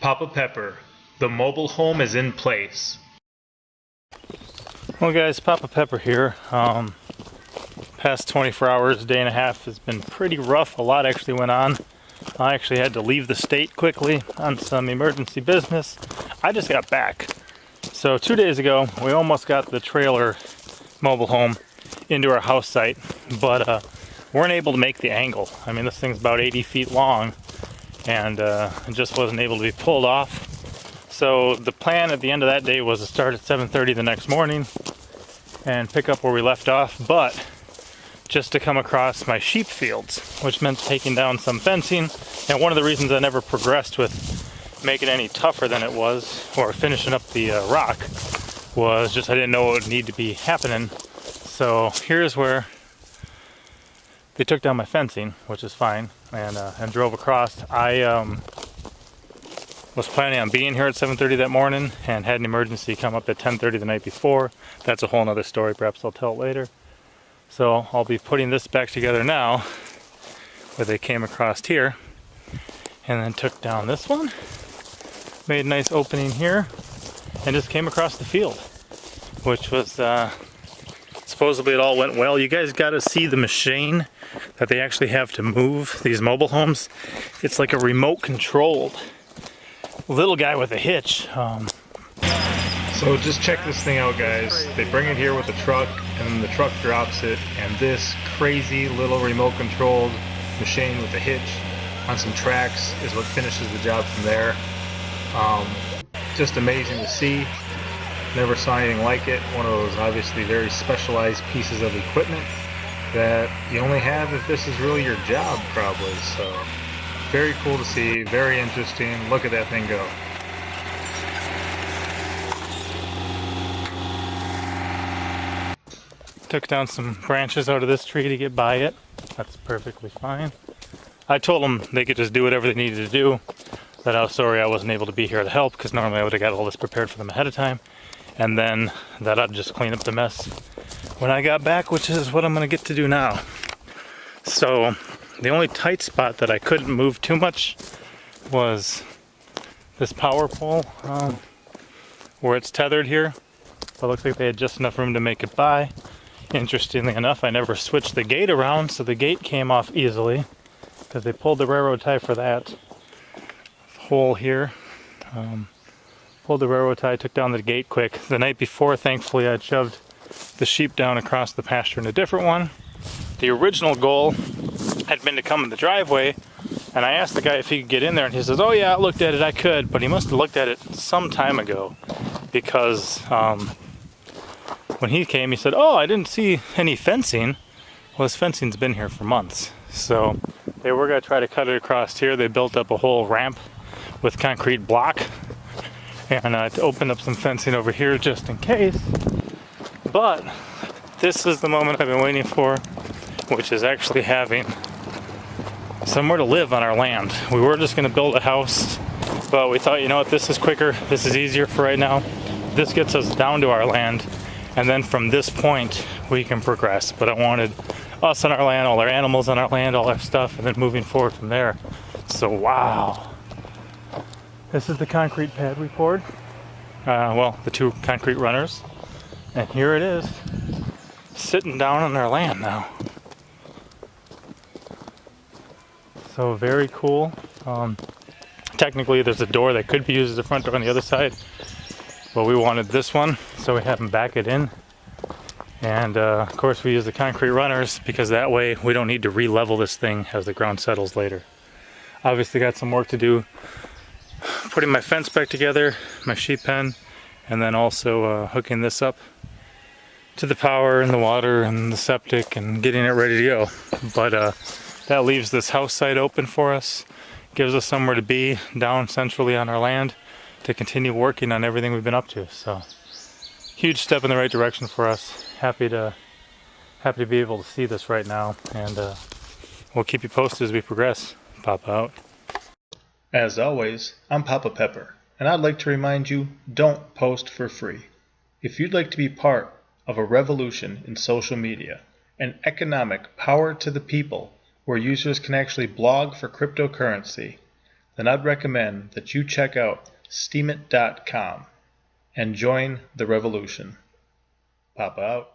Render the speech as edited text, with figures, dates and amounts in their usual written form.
Papa Pepper, the mobile home is in place. Well guys, Papa Pepper here. Past 24 hours, day and a half has been pretty rough. A lot actually went on. I actually had to leave the state quickly on some emergency business. I just got back. So 2 days ago, we almost got the trailer mobile home into our house site, but weren't able to make the angle. I mean, this thing's about 80 feet long, and it just wasn't able to be pulled off. So the plan at the end of that day was to start at 7:30 the next morning and pick up where we left off, but just to come across my sheep fields, which meant taking down some fencing. And one of the reasons I never progressed with making it any tougher than it was, or finishing up the rock, was just I didn't know what would need to be happening. So here's where they took down my fencing, which is fine, and drove across. I was planning on being here at 7:30 that morning and had an emergency come up at 10:30 the night before. That's a whole nother story, perhaps I'll tell it later. So I'll be putting this back together now, where they came across here and then took down this one, made a nice opening here, and just came across the field, which was supposedly it all went well. You guys got to see the machine that they actually have to move these mobile homes. It's like a remote controlled little guy with a hitch. So just check this thing out, guys. They bring it here with a truck, and then the truck drops it, and this crazy little remote controlled machine with a hitch on some tracks is what finishes the job from there. Just amazing to see. Never saw anything like it. One of those obviously very specialized pieces of equipment that you only have if this is really your job, probably. So very cool to see, very interesting. Look at that thing go. Took down some branches out of this tree to get by it. That's perfectly fine. I told them they could just do whatever they needed to do. That I was sorry I wasn't able to be here to help, because normally I would have got all this prepared for them ahead of time. And then that I'd just clean up the mess when I got back, which is what I'm going to get to do now. So the only tight spot that I couldn't move too much was this power pole where it's tethered here. But it looks like they had just enough room to make it by. Interestingly enough, I never switched the gate around, so the gate came off easily because they pulled the railroad tie for that hole here. Pulled the railroad tie, took down the gate quick. The night before, thankfully, I'd shoved the sheep down across the pasture in a different one. The original goal had been to come in the driveway, and I asked the guy if he could get in there, and he says, "Oh yeah, I looked at it, I could," but he must have looked at it some time ago, because when he came, he said, "Oh, I didn't see any fencing." Well, this fencing's been here for months. So they were going to try to cut it across here. They built up a whole ramp with concrete block, and to open up some fencing over here just in case. But this is the moment I've been waiting for, which is actually having somewhere to live on our land. We were just going to build a house, but we thought, you know what, this is quicker, this is easier for right now. This gets us down to our land, and then from this point we can progress. But I wanted us on our land, all our animals on our land, all our stuff, and then moving forward from there. So wow, this is the concrete pad we poured, well, the two concrete runners, and here it is, sitting down on our land now. So very cool. Technically there's a door that could be used as a front door on the other side, but we wanted this one, so we have them back it in. And of course we use the concrete runners because that way we don't need to re-level this thing as the ground settles later. Obviously got some work to do putting my fence back together, my sheep pen, and then also hooking this up to the power and the water and the septic and getting it ready to go. But that leaves this house site open for us, gives us somewhere to be down centrally on our land to continue working on everything we've been up to. So huge step in the right direction for us. Happy to be able to see this right now, and we'll keep you posted as we progress. Papa out. As always, I'm Papa Pepper, and I'd like to remind you, don't post for free. If you'd like to be part of a revolution in social media, an economic power to the people where users can actually blog for cryptocurrency, then I'd recommend that you check out steamit.com and join the revolution. Papa out.